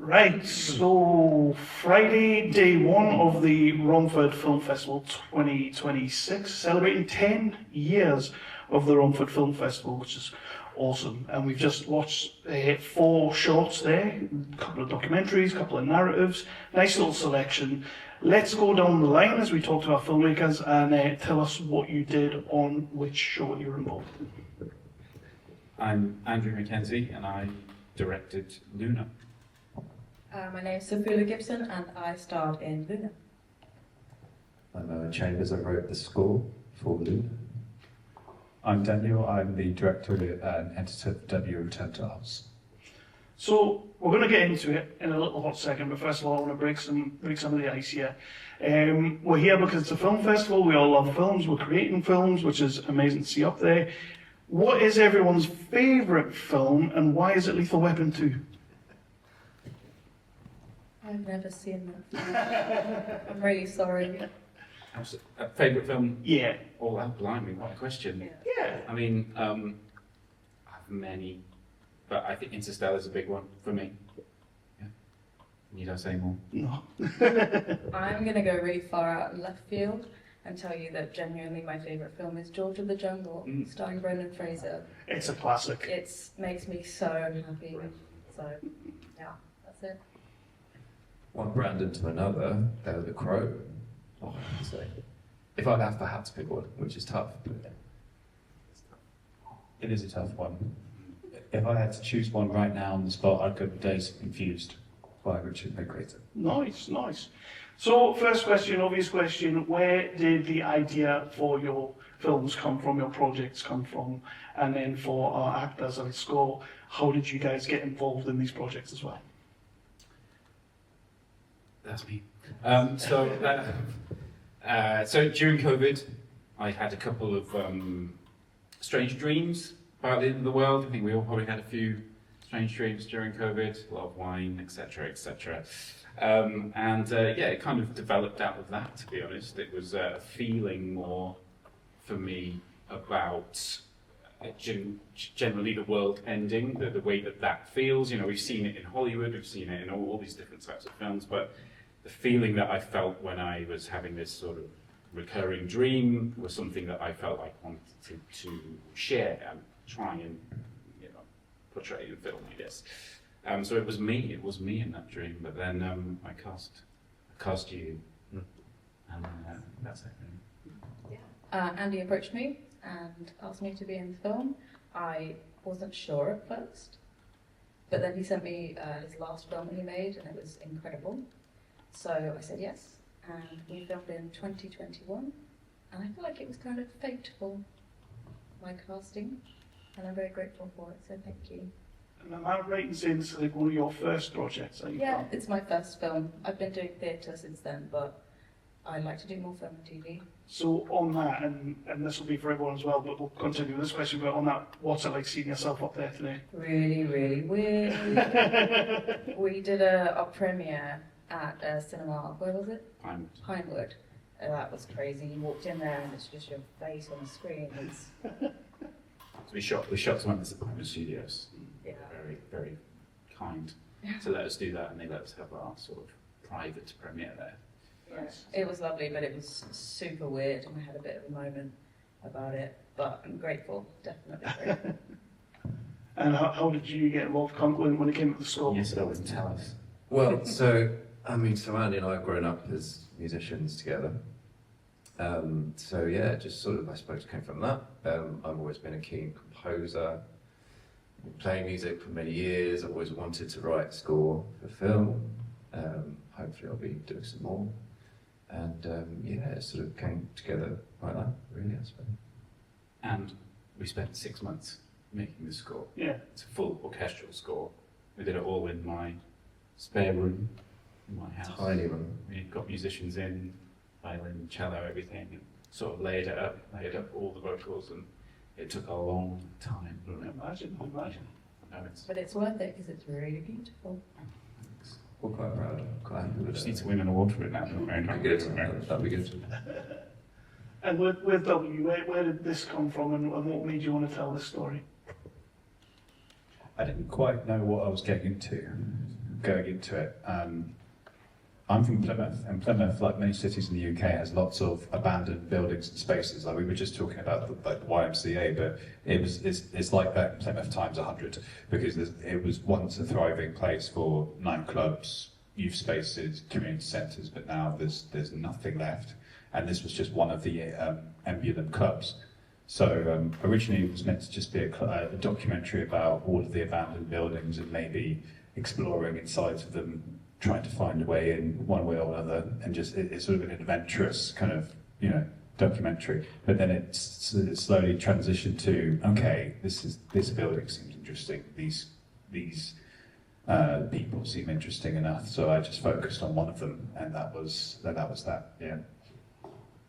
Right, so Friday, day one of the Romford Film Festival 2026, celebrating 10 years of the Romford Film Festival, which is awesome. And we've just watched 4 shorts there, a couple of documentaries, a couple of narratives, nice little selection. Let's go down the line as we talk to our filmmakers and tell us what you did on which short you were involved in. I'm Andrew Mckenzie and I directed Luna. My name is Sophoulla Gibson and I starred in Luna. I'm Chambers. I wrote the score for Luna. I'm Daniel. I'm the director and editor of W Return to Oz. So we're going to get into it in a little hot second, but first of all I want to break some of the ice here. We're here because it's a film festival. We all love films. We're creating films, which is amazing to see up there. What is everyone's favourite film and why is it Lethal Weapon 2? I've never seen that. I'm really sorry. A favourite film? Yeah. Oh, blimey, what a question. Yeah. I mean, I have many, but I think Interstellar's a big one for me. Yeah. Need I say more? No. I'm going to go really far out in left field and tell you that genuinely my favourite film is George of the Jungle, starring Brendan Fraser. It's a classic. It makes me so happy. So, yeah, that's it. One Brandon to another, The Crow. Oh, so if I'd have to pick one, which is tough. It is a tough one. If I had to choose one right now on the spot, I'd go with Days Confused by Richard Linklater. Nice, nice. So first question, obvious question, where did the idea for your films come from, your projects come from? And then for our actors and score, how did you guys get involved in these projects as well? That's me. So during COVID, I had a couple of strange dreams about the end of the world. I think we all probably had a few strange dreams during COVID, a lot of wine, etc., etc. It kind of developed out of that, to be honest. It was a feeling more for me about generally the world ending, the way that feels. You know, we've seen it in Hollywood, we've seen it in all these different types of films, but the feeling that I felt when I was having this sort of recurring dream was something that I felt like I wanted to share and try and, portray in film, I guess. So it was me in that dream, but then I cast you, and that's it. Andy approached me and asked me to be in the film. I wasn't sure at first, but then he sent me his last film that he made and it was incredible. So I said yes, and we filmed in 2021, and I feel like it was kind of fateful, my casting, and I'm very grateful for it, so thank you. And am I right in saying this is like one of your first projects that you've done? It's my first film. I've been doing theatre since then, but I'd like to do more film and TV. So on that, and this will be for everyone as well, but we'll continue with this question, but on that, what's it like seeing yourself up there today? Really, really weird. We did a premiere at a cinema, where was it? Pinewood. That was crazy. You walked in there and it's just your face on the screen. We shot some of this at Pinewood Studios. Yeah. Very, very kind to let us do that, and they let us have our sort of private premiere there. Yes. It was lovely, but it was super weird, and I had a bit of a moment about it. But I'm grateful, definitely grateful. And how did you get involved when it came to the score? Yes, that would tell us. Well, so Andy and I have grown up as musicians together. Just sort of, I suppose, came from that. I've always been a keen composer, been playing music for many years. I've always wanted to write a score for film. Hopefully I'll be doing some more. And it sort of came together like that, really, I suppose. And we spent 6 months making the score. Yeah. It's a full orchestral score. We did it all in my spare room in my house. Tiny room. We got musicians in, violin, cello, everything, and sort of laid it up all the vocals, and it took a long time. Imagine. But it's worth it because it's really beautiful. We're quite proud. Quite happy with We just it. need to win an award for it now. That'd be good. That'd be good. And with W, where did this come from and what made you want to tell this story? I didn't quite know what I was getting into going into it, I'm from Plymouth, and Plymouth, like many cities in the UK, has lots of abandoned buildings and spaces. Like we were just talking about the YMCA, but it's like that in Plymouth times 100, because it was once a thriving place for nightclubs, youth spaces, community centres, but now there's nothing left. And this was just one of the emblem clubs. So originally it was meant to just be a documentary about all of the abandoned buildings and maybe exploring inside of them, trying to find a way in one way or another, and just it's sort of an adventurous kind of documentary. But then it slowly transitioned to, okay, this building seems interesting. These people seem interesting enough. So I just focused on one of them, and that was that. Yeah.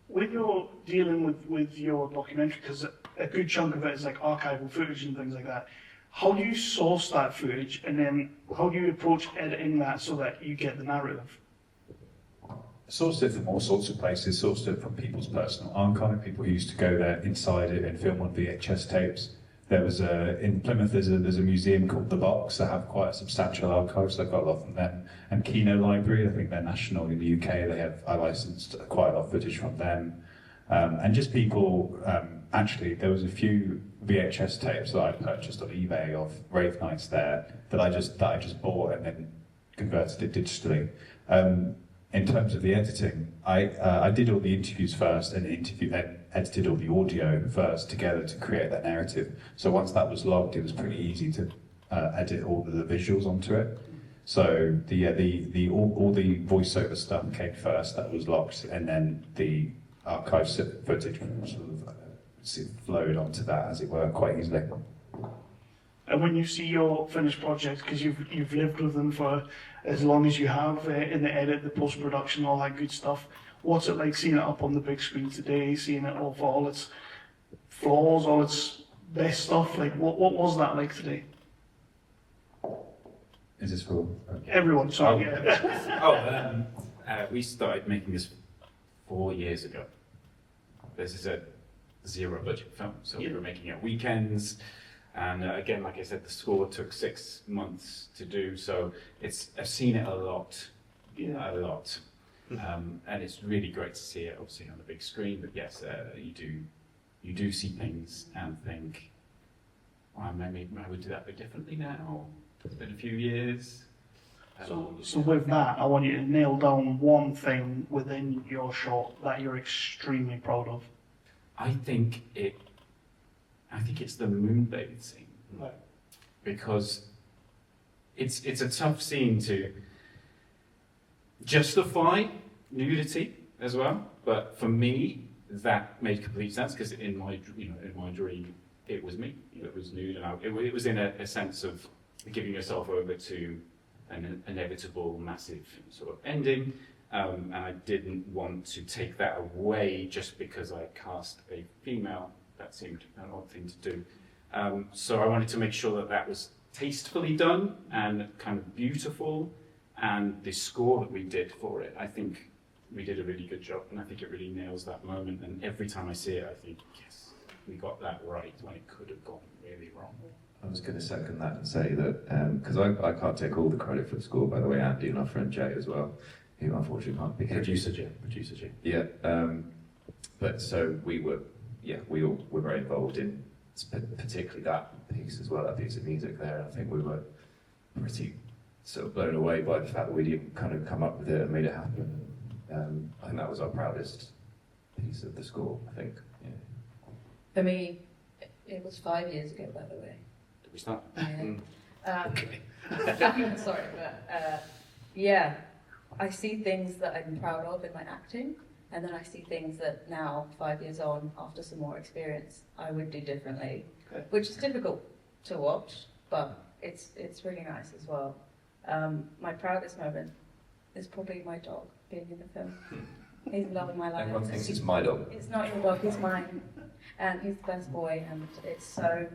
When you're dealing with your documentary, because a good chunk of it is like archival footage and things like that, how do you source that footage, and then how do you approach editing that so that you get the narrative? Sourced it from all sorts of places, sourced it from people's personal archive, people who used to go there inside it and film on VHS tapes. There was in Plymouth, there's a museum called The Box that have quite a substantial archive, so I got a lot from them. And Kino Library, I think they're national in the UK, I licensed quite a lot of footage from them. And just people, actually, there was a few VHS tapes that I purchased on eBay of rave nights there that I just bought and then converted it digitally. In terms of the editing, I did all the interviews first and edited all the audio first together to create that narrative. So once that was logged, it was pretty easy to edit all the visuals onto it. So all the voiceover stuff came first, that was logged, and then the archive footage sort of flowed onto that, as it were, quite easily. And when you see your finished projects, because you've lived with them for as long as you have, in the edit, the post-production, all that good stuff, what's it like seeing it up on the big screen today, seeing it all for all its flaws, all its best stuff? Like, what was that like today? Is this for Everyone, sorry. Yeah. We started making this 4 years ago. This is a zero budget film, so we were making it weekends. And again, like I said, the score took 6 months to do, so I've seen it a lot. And it's really great to see it, obviously, on the big screen. But yes, you do see things and think, well, maybe I would do that a bit differently now. It's been a few years. So with that, I want you to nail down one thing within your shot that you're extremely proud of. I think it's the moonbathe scene, Right. because it's a tough scene to justify nudity as well. But for me, that made complete sense, because in my dream, it was me. It was nude, and it was in a sense of giving yourself over to an inevitable, massive sort of ending. And I didn't want to take that away just because I cast a female. That seemed an odd thing to do. So I wanted to make sure that was tastefully done and kind of beautiful. And the score that we did for it, I think we did a really good job. And I think it really nails that moment. And every time I see it, I think, yes, we got that right when it could have gone really wrong. I was going to second that and say that, because I can't take all the credit for the score, by the way, Andy and our friend Jay as well, who unfortunately can't be here. Producer Jay. Yeah, but so we all were very involved in particularly that piece as well, that piece of music there. I think we were pretty sort of blown away by the fact that we'd even kind of come up with it and made it happen. I think that was our proudest piece of the score, I think. Yeah. For me, it was 5 years ago, by the way. Did we start? Yeah. Okay. Sorry, but yeah, I see things that I'm proud of in my acting, and then I see things that now, 5 years on, after some more experience, I would do differently, which is difficult to watch, but it's really nice as well. My proudest moment is probably my dog being in the film. He's loving my life. Everyone thinks it's my dog. It's not your dog, it's mine. And he's the best boy, and it's so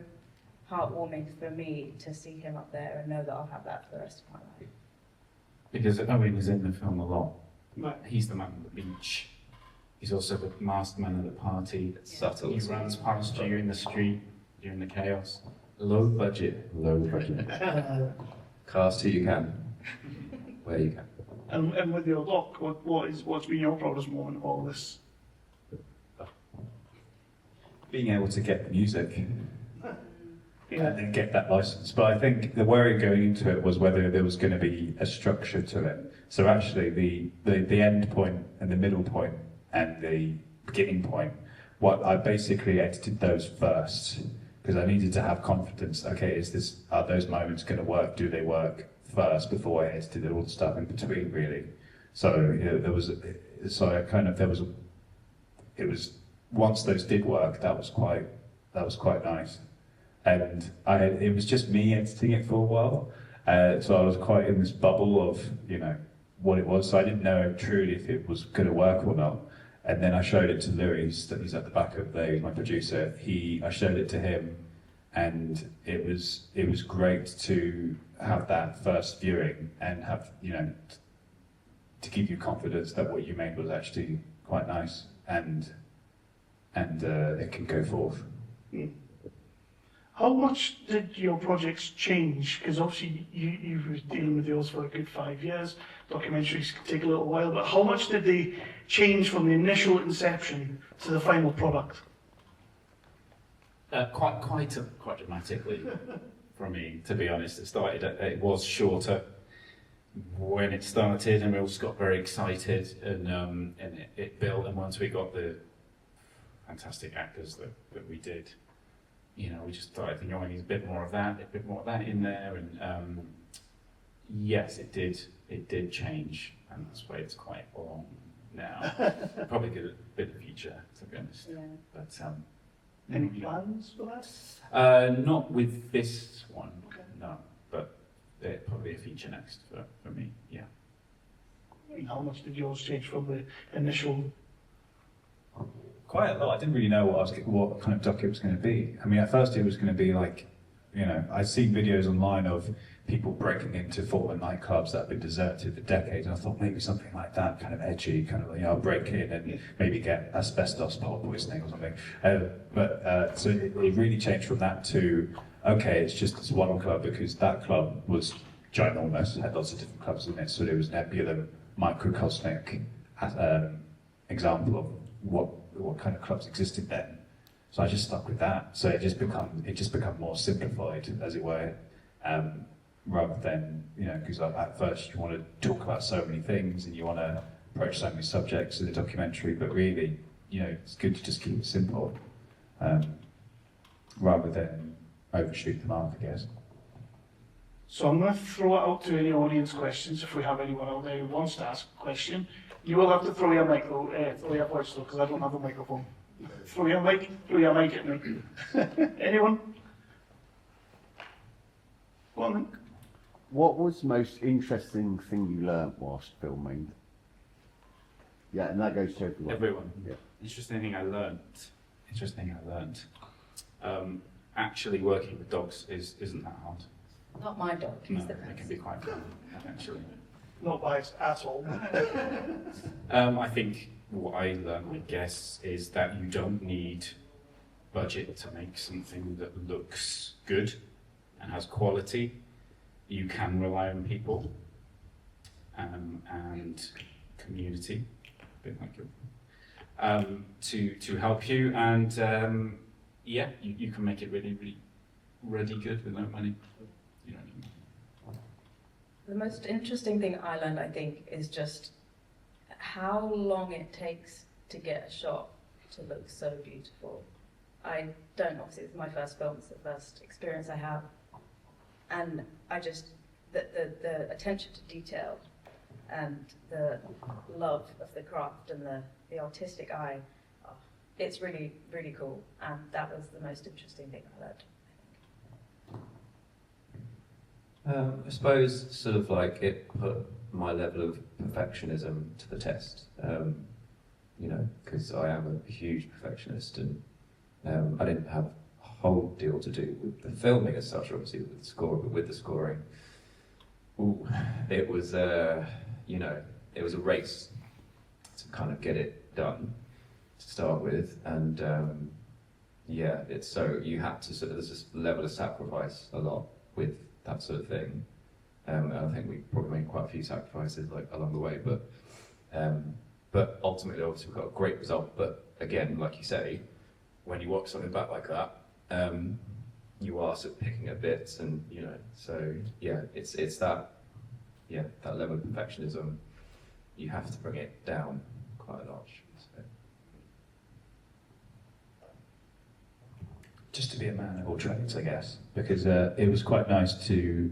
heartwarming for me to see him up there and know that I'll have that for the rest of my life. Because Owen is in the film a lot. Right. He's the man on the beach. He's also the masked man at the party. It's subtle. He runs past you in the street during the chaos. Low budget. Cast who you can. where you go. And with your doc, what's been your proudest moment of all this? Being able to get the music Yeah. and get that license. But I think the worry going into it was whether there was going to be a structure to it. So actually the end point and the middle point and the beginning point, what I basically edited those first because I needed to have confidence. Okay, are those moments going to work? Do they work first before I edited all the stuff in between really? So it was once those did work, that was quite nice. And it was just me editing it for a while, so I was quite in this bubble of what it was. So I didn't know truly if it was going to work or not. And then I showed it to Louis, he's at the back of there, he's my producer. I showed it to him, and it was great to have that first viewing and have to give you confidence that what you made was actually quite nice and it can go forth. Mm. How much did your projects change? Because obviously you were dealing with yours for a good 5 years. Documentaries can take a little while, but how much did they change from the initial inception to the final product? Quite dramatically for me, to be honest. It was shorter when it started, and we all just got very excited, and it built. And once we got the fantastic actors that we did, we just started thinking, oh, I need a bit more of that in there, and yes, it did change, and that's why it's quite long now. Probably get a bit of future, to be honest. Yeah. But Any plans for that? not with this one, Okay. no. But probably a feature next for me. Yeah. How much did yours change from the initial? Quite a lot. I didn't really know what kind of doc it was going to be. I mean, at first it was going to be like, I'd seen videos online of people breaking into former nightclubs that had been deserted for decades, and I thought maybe something like that, kind of edgy, kind of, I'll break in and maybe get asbestos poisoning or something. So it really changed from that to, okay, it's just this one club, because that club was ginormous, had lots of different clubs in it, so there was an nebula microcosmic example of what kind of clubs existed then. So I just stuck with that. So it just become more simplified, as it were, rather than because at first you want to talk about so many things and you want to approach so many subjects in a documentary, but really, it's good to just keep it simple, rather than overshoot the mark, I guess. So I'm going to throw it out to any audience questions. If we have anyone out there who wants to ask a question, you will have to throw your mic, throw your voice though, because I don't have a microphone. Throw your mic at me. Anyone? Go on then. What was the most interesting thing you learnt whilst filming? Yeah, and that goes to everyone. Everyone. Yeah. Interesting thing I learnt. Actually, working with dogs isn't that hard. Not my dog. No, He's the it can best. be quite fun, actually. Not biased at all. I think what I learned, I guess, is that you don't need budget to make something that looks good and has quality. You can rely on people and community, a bit like you, to help you, and you can make it really good with no money. You know what I mean? The most interesting thing I learned, I think, is just how long it takes to get a shot to look so beautiful. I don't, obviously it's my first film, it's the first experience I have, and I just, the attention to detail and the love of the craft and the artistic eye, it's really, really cool, and that was the most interesting thing I learned. I suppose sort of like it put my level of perfectionism to the test, because I am a huge perfectionist, and I didn't have a whole deal to do with the filming as such, obviously with the score, but with the scoring, it was a race to kind of get it done to start with, and it's so you had to sort of, there's this level of sacrifice a lot with that sort of thing, And I think we probably made quite a few sacrifices along the way, but ultimately, obviously, we've got a great result. But again, like you say, when you watch something back like that, you are sort of picking at bits, and so yeah, it's that level of perfectionism. You have to bring it down quite a notch. So. Just to be a man of all trades, I guess, because it was quite nice to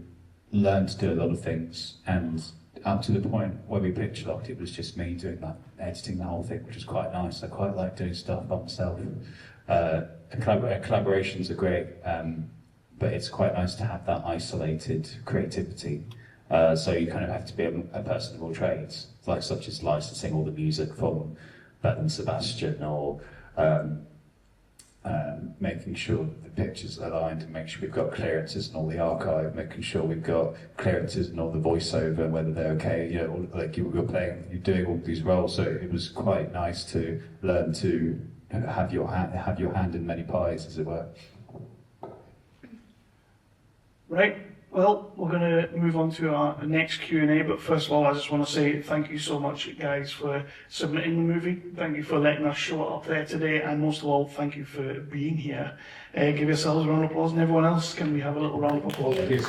learn to do a lot of things, and up to the point where we pitch locked, it was just me doing that, editing the whole thing, which was quite nice. I quite like doing stuff by myself. Collaborations are great, but it's quite nice to have that isolated creativity. So you kind of have to be a person of all trades, such as licensing all the music from Beth and Sebastian, or making sure that the pictures are aligned, and make sure we've got clearances in all the archive, making sure we've got clearances in all the voiceover, whether they're okay. You're doing all these roles, so it was quite nice to learn to have your hand in many pies, as it were. Right. Well, we're going to move on to our next Q&A, but first of all, I just want to say thank you so much, guys, for submitting the movie. Thank you for letting us show it up there today, and most of all, thank you for being here. Give yourselves a round of applause, and everyone else, can we have a little round of applause, please?